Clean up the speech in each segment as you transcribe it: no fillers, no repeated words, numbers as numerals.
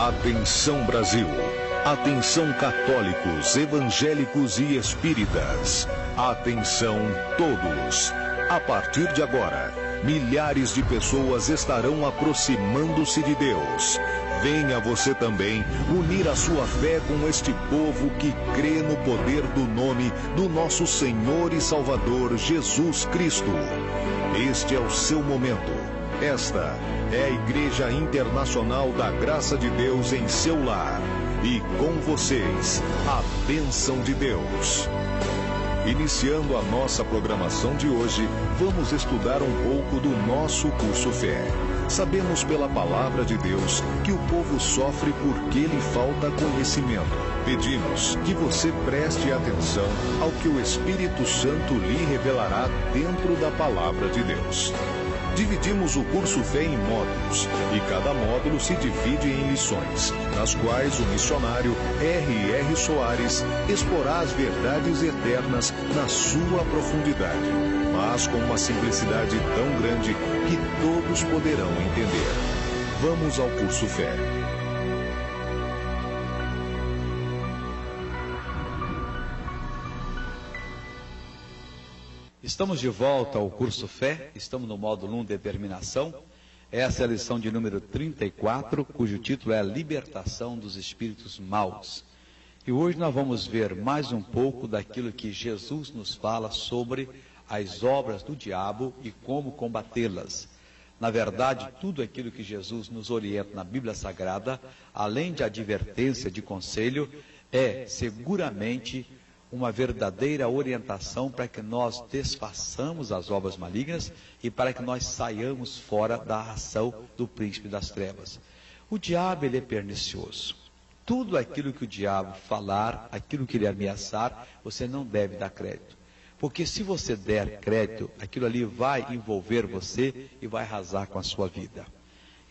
Atenção Brasil, atenção católicos, evangélicos e espíritas, atenção todos. A partir de agora, milhares de pessoas estarão aproximando-se de Deus. Venha você também unir a sua fé com este povo que crê no poder do nome do nosso Senhor e Salvador Jesus Cristo. Este é o seu momento. Esta é a Igreja Internacional da Graça de Deus em seu lar. E com vocês, a bênção de Deus. Iniciando a nossa programação de hoje, vamos estudar um pouco do nosso curso Fé. Sabemos pela palavra de Deus que o povo sofre porque lhe falta conhecimento. Pedimos que você preste atenção ao que o Espírito Santo lhe revelará dentro da palavra de Deus. Dividimos o curso Fé em módulos, e cada módulo se divide em lições, nas quais o missionário R.R. Soares exporá as verdades eternas na sua profundidade, mas com uma simplicidade tão grande que todos poderão entender. Vamos ao curso Fé. Estamos de volta ao curso Fé, estamos no módulo 1, Determinação. Essa é a lição de número 34, cujo título é a Libertação dos Espíritos Maus. E hoje nós vamos ver mais um pouco daquilo que Jesus nos fala sobre as obras do diabo e como combatê-las. Na verdade, tudo aquilo que Jesus nos orienta na Bíblia Sagrada, além de advertência, de conselho, é seguramente uma verdadeira orientação para que nós desfaçamos as obras malignas e para que nós saiamos fora da ação do príncipe das trevas. O diabo, ele é pernicioso. Tudo aquilo que o diabo falar, aquilo que ele ameaçar, você não deve dar crédito. Porque se você der crédito, aquilo ali vai envolver você e vai arrasar com a sua vida.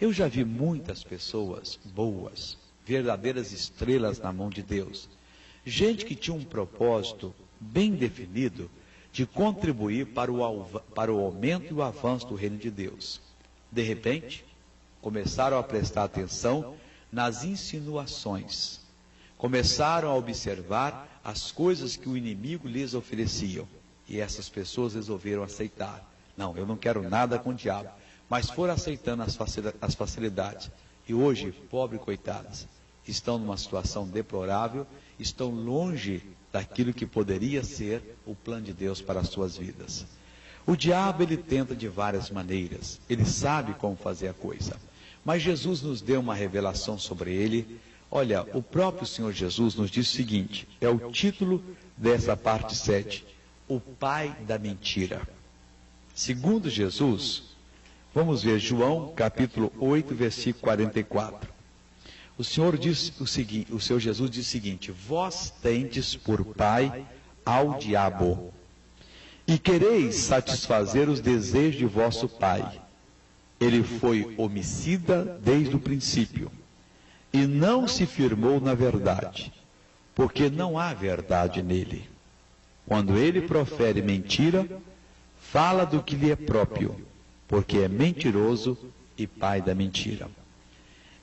Eu já vi muitas pessoas boas, verdadeiras estrelas na mão de Deus. Gente que tinha um propósito bem definido de contribuir para o aumento e o avanço do reino de Deus. De repente, começaram a prestar atenção nas insinuações. Começaram a observar as coisas que o inimigo lhes ofereciam. E essas pessoas resolveram aceitar. Não, eu não quero nada com o diabo. Mas foram aceitando as facilidades. E hoje, pobres coitadas, estão numa situação deplorável, estão longe daquilo que poderia ser o plano de Deus para as suas vidas. O diabo, ele tenta de várias maneiras, ele sabe como fazer a coisa, mas Jesus nos deu uma revelação sobre ele. Olha, o próprio Senhor Jesus nos diz o seguinte, é o título dessa parte 7, o pai da mentira. Segundo Jesus, vamos ver João capítulo 8, versículo 44. O Senhor diz o seguinte, o Senhor Jesus diz o seguinte: vós tendes por pai ao diabo, e quereis satisfazer os desejos de vosso pai. Ele foi homicida desde o princípio, e não se firmou na verdade, porque não há verdade nele. Quando ele profere mentira, fala do que lhe é próprio, porque é mentiroso e pai da mentira.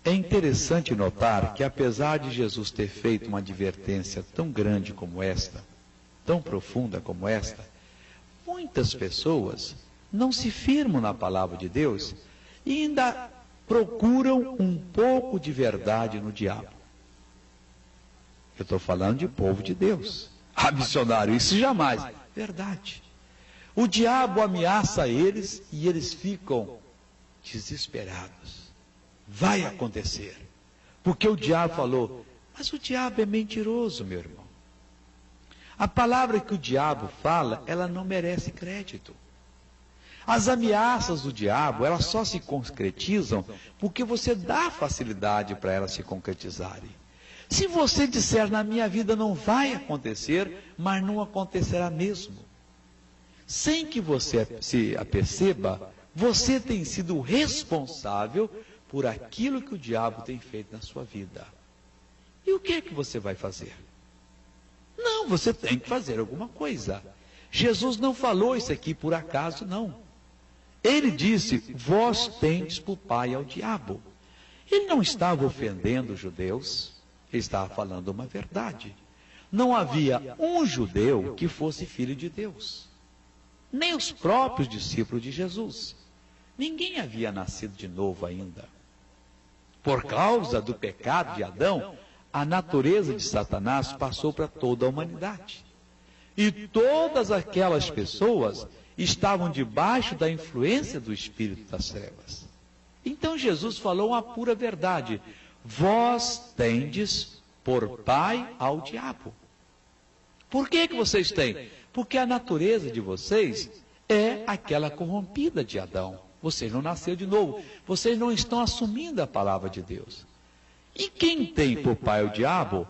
É interessante notar que, apesar de Jesus ter feito uma advertência tão grande como esta, tão profunda como esta, muitas pessoas não se firmam na palavra de Deus e ainda procuram um pouco de verdade no diabo. Eu estou falando de povo de Deus. Ah, missionário, isso jamais. Verdade. O diabo ameaça eles e eles ficam desesperados. Vai acontecer. Porque o diabo falou, mas o diabo é mentiroso, meu irmão. A palavra que o diabo fala, ela não merece crédito. As ameaças do diabo, elas só se concretizam porque você dá facilidade para elas se concretizarem. Se você disser, na minha vida não vai acontecer, mas não acontecerá mesmo. Sem que você se aperceba, você tem sido responsável por aquilo que o diabo tem feito na sua vida. E o que é que você vai fazer? Não, você tem que fazer alguma coisa. Jesus não falou isso aqui por acaso, não. Ele disse, vós tendes por pai ao diabo. Ele não estava ofendendo os judeus, ele estava falando uma verdade. Não havia um judeu que fosse filho de Deus, nem os próprios discípulos de Jesus. Ninguém havia nascido de novo ainda. Por causa do pecado de Adão, a natureza de Satanás passou para toda a humanidade. E todas aquelas pessoas estavam debaixo da influência do espírito das trevas. Então Jesus falou uma pura verdade: vós tendes por pai ao diabo. Por que vocês têm? Porque a natureza de vocês é aquela corrompida de Adão. Vocês não nasceram de novo. Vocês não estão assumindo a palavra de Deus. E quem tem por pai o diabo,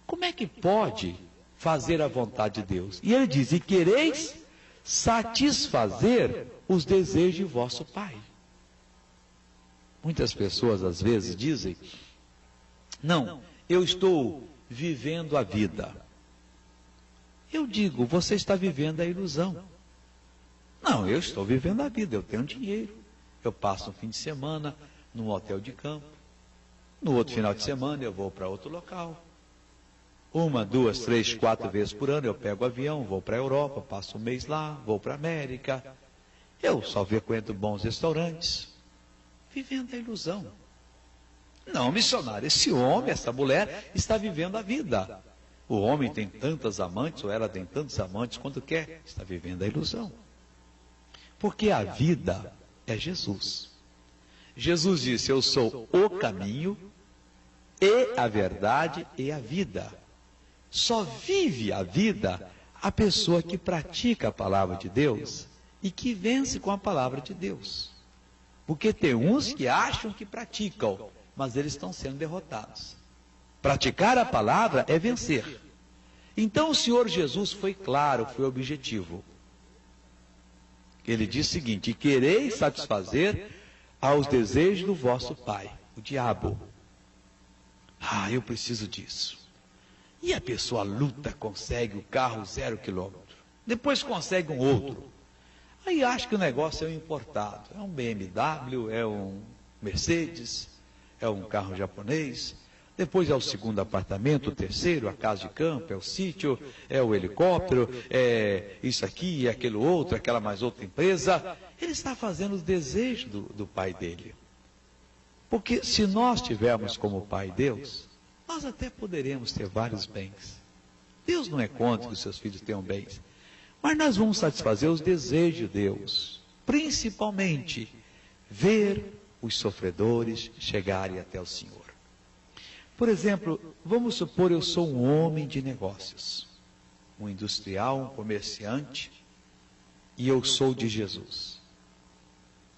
como é que pode fazer a vontade de Deus? E ele diz: e quereis satisfazer os desejos de vosso pai. Muitas pessoas às vezes dizem: não, eu estou vivendo a vida. Eu digo: você está vivendo a ilusão. Não, eu estou vivendo a vida, eu tenho dinheiro. Eu passo um fim de semana num hotel de campo. No outro final de semana eu vou para outro local. 1, 2, 3, 4 vezes por ano eu pego avião, vou para a Europa, passo um mês lá, vou para a América. Eu só frequento bons restaurantes. Vivendo a ilusão. Não, missionário, esse homem, essa mulher está vivendo a vida. O homem tem tantas amantes, ou ela tem tantos amantes quanto quer, está vivendo a ilusão. Porque a vida é Jesus. Jesus disse: eu sou o caminho, e a verdade, e a vida. Só vive a vida a pessoa que pratica a palavra de Deus e que vence com a palavra de Deus. Porque tem uns que acham que praticam, mas eles estão sendo derrotados. Praticar a palavra é vencer. Então o Senhor Jesus foi claro, foi objetivo. Ele diz o seguinte: e quereis satisfazer aos desejos do vosso pai, o diabo. Ah, eu preciso disso. E a pessoa luta, consegue o carro 0 quilômetro. Depois consegue um outro. Aí acha que o negócio é um importado. É um BMW, é um Mercedes, é um carro japonês. Depois é o segundo apartamento, o terceiro, a casa de campo, é o sítio, é o helicóptero, é isso aqui, é aquele outro, aquela mais outra empresa. Ele está fazendo os desejos do pai dele. Porque se nós tivermos como pai Deus, nós até poderemos ter vários bens. Deus não é contra que os seus filhos tenham bens. Mas nós vamos satisfazer os desejos de Deus. Principalmente, ver os sofredores chegarem até o Senhor. Por exemplo, vamos supor eu sou um homem de negócios. Um industrial, um comerciante. E eu sou de Jesus.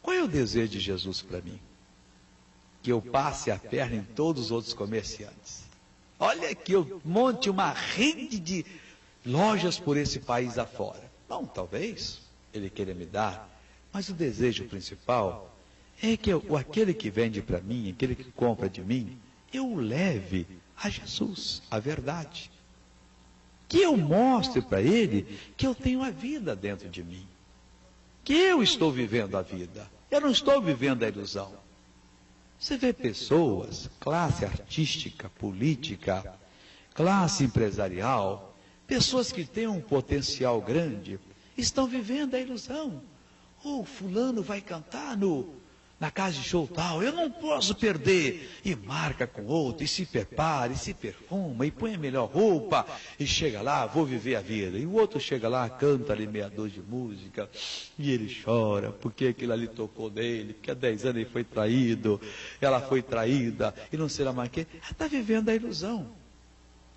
Qual é o desejo de Jesus para mim? Que eu passe a perna em todos os outros comerciantes. Olha que eu monte uma rede de lojas por esse país afora. Bom, talvez ele queira me dar, mas o desejo principal é que aquele que vende para mim, aquele que compra de mim, eu o leve a Jesus, a verdade. Que eu mostre para ele que eu tenho a vida dentro de mim. Que eu estou vivendo a vida. Eu não estou vivendo a ilusão. Você vê pessoas, classe artística, política, classe empresarial, pessoas que têm um potencial grande, estão vivendo a ilusão. Fulano vai cantar na casa de show tal, eu não posso perder. E marca com outro, e se prepara, e se perfuma, e põe a melhor roupa, e chega lá, vou viver a vida. E o outro chega lá, canta ali meia dúzia de música, e ele chora, porque aquilo ali tocou nele, porque há 10 anos ele foi traído, ela foi traída, e não sei lá mais o que. Ela está vivendo a ilusão.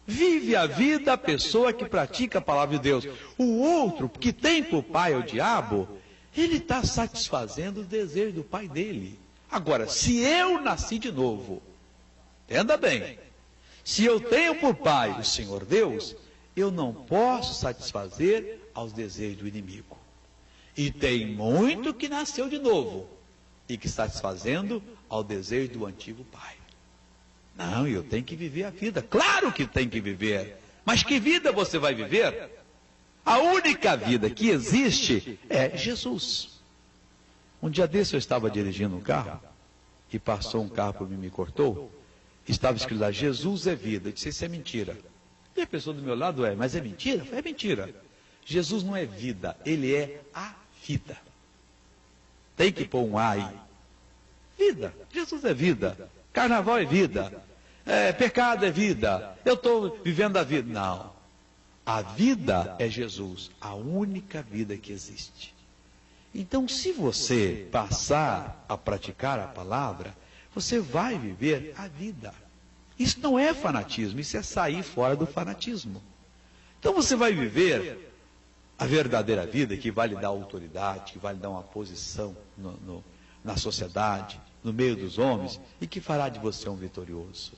Vive a vida a pessoa que pratica a palavra de Deus. O outro, que tem por pai o diabo, ele está satisfazendo os desejos do pai dele. Agora, se eu nasci de novo, entenda bem, se eu tenho por pai o Senhor Deus, eu não posso satisfazer aos desejos do inimigo. E tem muito que nasceu de novo e que está satisfazendo ao desejo do antigo pai. Não, eu tenho que viver a vida. Claro que tem que viver. Mas que vida você vai viver? A única vida que existe é Jesus. Um dia desse eu estava dirigindo um carro e passou um carro por mim e me cortou, estava escrito lá, Jesus é vida. Eu disse, isso é mentira. E a pessoa do meu lado, mas é mentira? Eu falei, é mentira. Jesus não é vida, ele é a vida. Tem que pôr um A aí. Vida, Jesus é vida. Carnaval é vida. Pecado é vida. Eu estou vivendo a vida. Não. A vida é Jesus, a única vida que existe. Então, se você passar a praticar a palavra, você vai viver a vida. Isso não é fanatismo, isso é sair fora do fanatismo. Então você vai viver a verdadeira vida, que vai lhe dar autoridade, que vai lhe dar uma posição na sociedade, no meio dos homens, e que fará de você um vitorioso.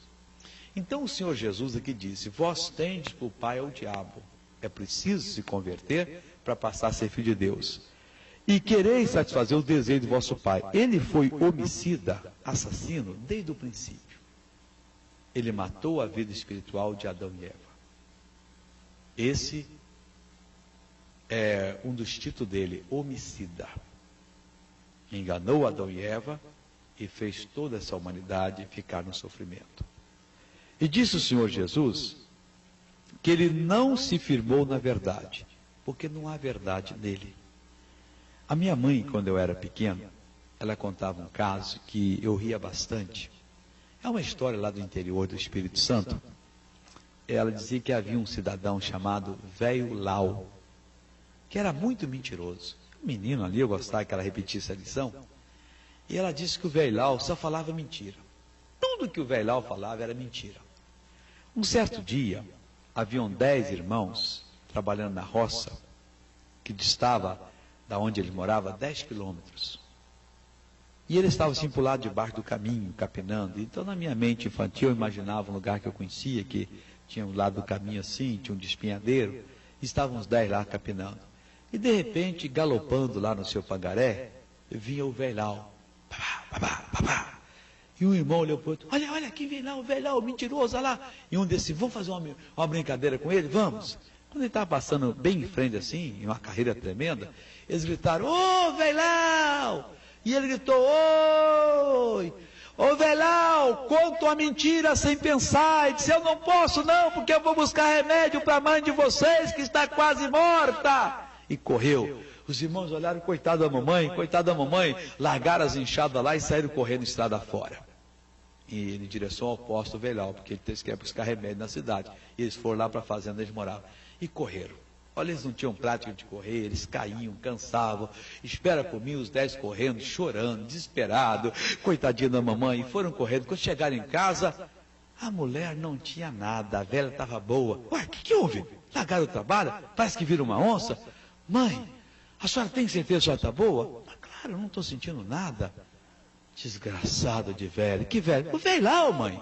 Então o Senhor Jesus aqui disse, vós tendes por pai ao diabo. É preciso se converter para passar a ser filho de Deus. E quereis satisfazer o desejo de vosso pai. Ele foi homicida, assassino, desde o princípio. Ele matou a vida espiritual de Adão e Eva. Esse é um dos títulos dele, homicida. Enganou Adão e Eva e fez toda essa humanidade ficar no sofrimento. E disse o Senhor Jesus que ele não se firmou na verdade, porque não há verdade nele. A minha mãe, quando eu era pequeno, ela contava um caso que eu ria bastante. É uma história lá do interior do Espírito Santo. Ela dizia que havia um cidadão chamado Velho Lau, que era muito mentiroso. Um menino ali, eu gostava que ela repetisse a lição. E ela disse que o Velho Lau só falava mentira. Tudo que o Velho Lau falava era mentira. Um certo dia, haviam 10 irmãos trabalhando na roça, que distava da onde ele morava 10 quilômetros. E ele estava assim para o lado de baixo do caminho, capinando. Então na minha mente infantil eu imaginava um lugar que eu conhecia, que tinha um lado do caminho assim, tinha um despenhadeiro, e estavam os 10 lá capinando. E de repente, galopando lá no seu pangaré, vinha o velhão. Babá, babá. E um irmão olhou para o outro, olha, aqui vem lá o velhão, mentiroso, olha lá. E um disse, vamos fazer uma brincadeira com ele? Vamos. Quando ele estava passando bem em frente assim, em uma carreira tremenda, eles gritaram, ô velhão! E ele gritou, oi! Ô velhão, conta uma mentira sem pensar. E disse, eu não posso não, porque eu vou buscar remédio para a mãe de vocês, que está quase morta. E correu. Os irmãos olharam, coitado da mamãe, largaram as enxadas lá e saíram correndo estrada fora. E em direção ao posto velhão, porque eles queriam buscar remédio na cidade. E eles foram lá para a fazenda onde eles moravam. E correram. Olha, eles não tinham prática de correr, eles caíam, cansavam. Espera por mim, os 10 correndo, chorando, desesperados, coitadinho da mamãe. E foram correndo. Quando chegaram em casa, a mulher não tinha nada, a velha estava boa. Ué, o que houve? Largaram o trabalho? Parece que viram uma onça. Mãe, a senhora tem certeza que a senhora está boa? Mas, claro, eu não estou sentindo nada. Desgraçado de velho. Que velho? O velho lá, mãe.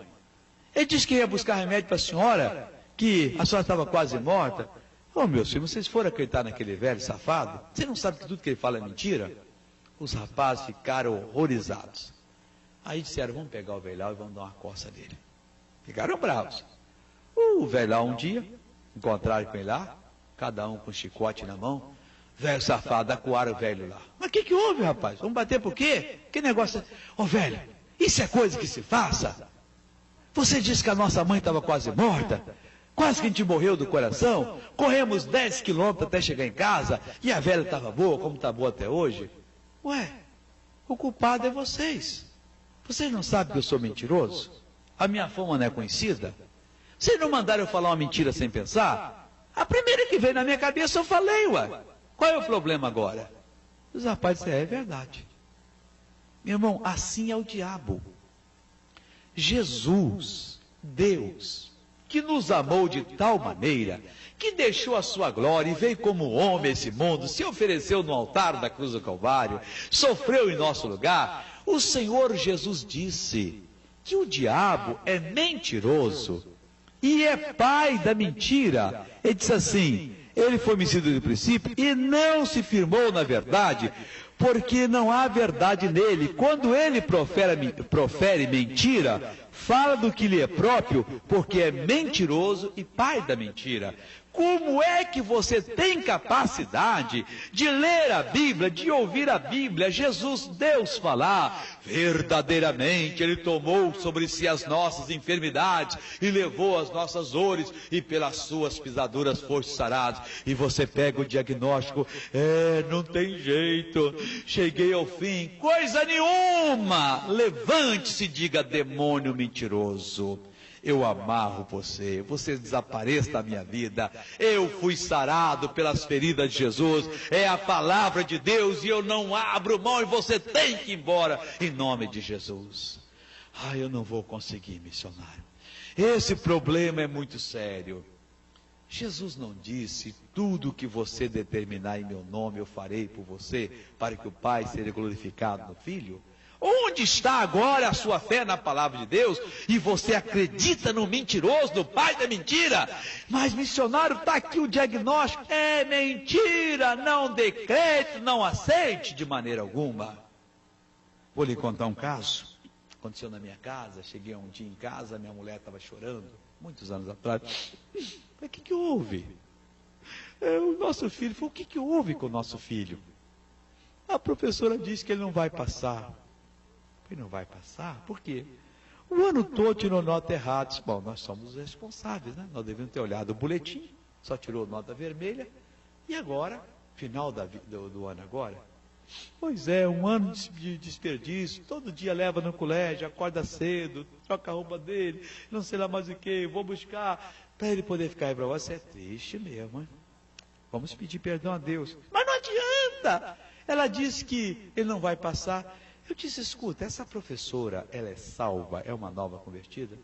Ele disse que ia buscar remédio para a senhora, que a senhora estava quase morta. Ô, meus filhos, vocês foram acreditar naquele velho safado? Você não sabe que tudo que ele fala é mentira? Os rapazes ficaram horrorizados. Aí disseram, vamos pegar o velhão e vamos dar uma coça nele. Ficaram bravos. O velhão um dia, encontraram com ele lá, cada um com um chicote na mão. Velho safado, acuaram o velho lá. Mas o que houve, rapaz? Vamos bater por quê? Que negócio é... Ô, velho, isso é coisa que se faça? Você disse que a nossa mãe estava quase morta? Quase que a gente morreu do coração. Corremos 10 quilômetros até chegar em casa e a velha estava boa, como está boa até hoje. Ué, o culpado é vocês. Vocês não sabem que eu sou mentiroso? A minha fama não é conhecida? Vocês não mandaram eu falar uma mentira sem pensar? A primeira que veio na minha cabeça eu falei, ué. Qual é o problema agora? Os rapazes disseram, é verdade. Meu irmão, assim é o diabo. Jesus, Deus, que nos amou de tal maneira, que deixou a sua glória e veio como homem a esse mundo, se ofereceu no altar da cruz do Calvário, sofreu em nosso lugar. O Senhor Jesus disse que o diabo é mentiroso e é pai da mentira. Ele disse assim, ele foi homicida do princípio e não se firmou na verdade, porque não há verdade nele. Quando ele profere mentira, fala do que lhe é próprio, porque é mentiroso e pai da mentira. Como é que você tem capacidade de ler a Bíblia, de ouvir a Bíblia, Jesus, Deus falar? Verdadeiramente Ele tomou sobre si as nossas enfermidades e levou as nossas dores, e pelas suas pisaduras foste sarados. E você pega o diagnóstico: não tem jeito, cheguei ao fim, coisa nenhuma. Levante-se e diga: demônio mentiroso, eu amarro você, você desapareça da minha vida, eu fui sarado pelas feridas de Jesus, é a palavra de Deus e eu não abro mão e você tem que ir embora, em nome de Jesus. Eu não vou conseguir, missionário, esse problema é muito sério. Jesus não disse: tudo que você determinar em meu nome eu farei por você, para que o Pai seja glorificado no Filho? Onde está agora a sua fé na palavra de Deus? E você acredita no mentiroso, no pai da mentira? Mas, missionário, está aqui o diagnóstico. É mentira, não dê crédito, não aceite de maneira alguma. Vou lhe contar um caso. Aconteceu na minha casa. Cheguei um dia em casa, minha mulher estava chorando, muitos anos atrás. Falei: o que houve? O nosso filho. Falei: o que houve com o nosso filho? A professora disse que ele não vai passar. Ele não vai passar? Por quê? O ano todo tirou nota errada. Bom, nós somos os responsáveis, né? Nós devíamos ter olhado o boletim, só tirou nota vermelha. E agora, final do ano agora? Pois é, um ano de desperdício. Todo dia leva no colégio, acorda cedo, troca a roupa dele, não sei lá mais o que, vou buscar, para ele poder ficar aí para você. É triste mesmo, hein? Vamos pedir perdão a Deus. Mas não adianta! Ela disse que ele não vai passar. Eu disse: escuta, essa professora, ela é salva, é uma nova convertida?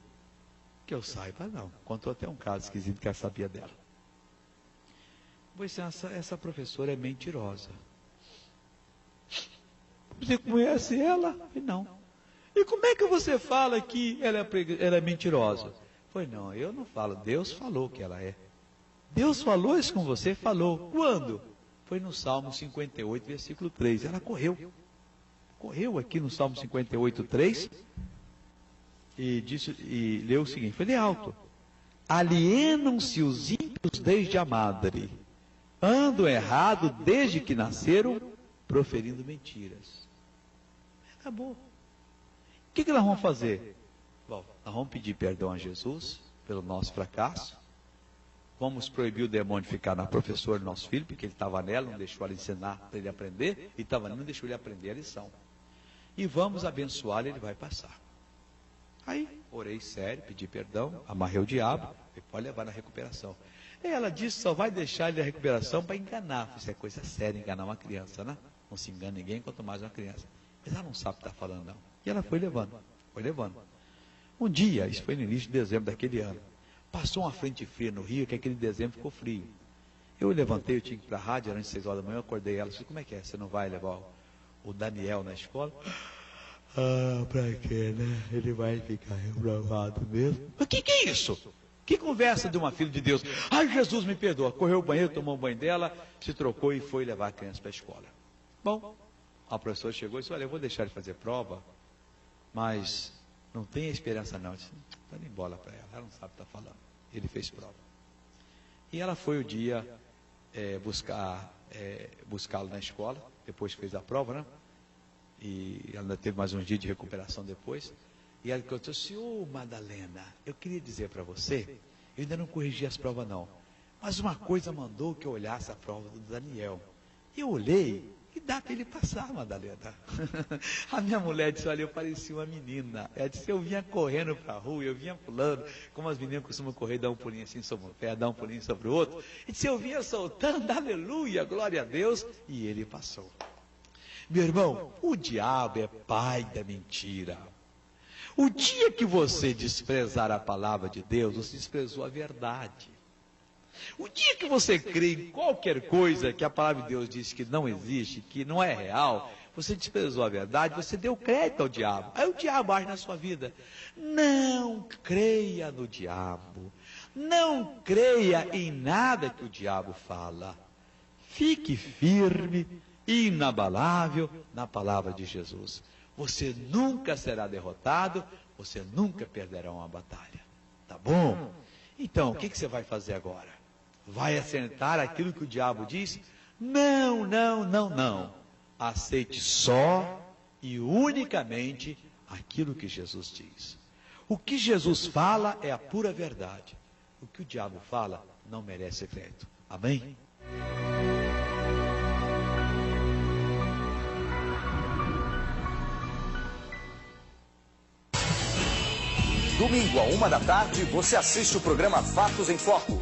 Que eu saiba, não. Contou até um caso esquisito que ela sabia dela. Pois essa professora é mentirosa. Você conhece ela? Não. E como é que você fala que ela é mentirosa? Foi: não, eu não falo, Deus falou que ela é. Deus falou isso com você? Falou. Quando? Foi no Salmo 58, versículo 3. Ela correu aqui no Salmo 58, 3, e leu o seguinte, foi alto: alienam-se os ímpios desde a madre, andam errado desde que nasceram, proferindo mentiras. Acabou. O que nós vamos fazer? Bom, nós vamos pedir perdão a Jesus pelo nosso fracasso, vamos proibir o demônio de ficar na professora do nosso filho, porque ele estava nela, não deixou ela ensinar para ele aprender, e estava não deixou ele aprender a lição. E vamos abençoá-lo, ele vai passar. Aí, orei sério, pedi perdão, amarrei o diabo, e pode levar na recuperação. E ela disse: só vai deixar ele na recuperação para enganar. Isso é coisa séria, enganar uma criança, né? Não se engana ninguém, quanto mais uma criança. Mas ela não sabe o que está falando, não. E ela foi levando. Um dia, isso foi no início de dezembro daquele ano, passou uma frente fria no Rio, que aquele dezembro ficou frio. Eu levantei, eu tinha que ir para a rádio, era às 6 horas da manhã, eu acordei ela, disse: como é que é? Você não vai levar o Daniel na escola? Para quê, né? Ele vai ficar reprovado mesmo. Mas que é isso? Que conversa de uma filha de Deus? Jesus me perdoa. Correu ao banheiro, tomou um banho dela, se trocou e foi levar a criança para a escola. Bom, a professora chegou e disse: olha, eu vou deixar ele fazer prova, mas não tem esperança não. Eu disse: está indo embora para ela não sabe o que está falando. Ele fez prova. E ela foi o dia buscá-lo na escola, depois que fez a prova, né? E ela ainda teve mais um dia de recuperação depois. E ela contou: senhor Madalena, eu queria dizer para você, eu ainda não corrigi as provas não, mas uma coisa mandou que eu olhasse a prova do Daniel. Eu olhei e dá para ele passar, Madalena. A minha mulher disse: olha, eu parecia uma menina. Ela disse: eu vinha correndo para a rua, eu vinha pulando, como as meninas costumam correr, dar um pulinho assim sobre um pé, dar um pulinho sobre o outro. E disse: eu vinha soltando, aleluia, glória a Deus, e ele passou. Meu irmão, o diabo é pai da mentira. O dia que você desprezar a palavra de Deus, você desprezou a verdade. O dia que você crê em qualquer coisa que a palavra de Deus diz que não existe, que não é real, você desprezou a verdade, você deu crédito ao diabo. Aí o diabo age na sua vida. Não creia no diabo. Não creia em nada que o diabo fala. Fique firme, inabalável na palavra de Jesus. Você nunca será derrotado, você nunca perderá uma batalha. Tá bom? Então, o que você vai fazer agora? Vai aceitar aquilo que o diabo diz? Não, não, não, não. Aceite só e unicamente aquilo que Jesus diz. O que Jesus fala é a pura verdade. O que o diabo fala não merece crédito. Amém? Domingo, à 1 da tarde, você assiste o programa Fatos em Foco.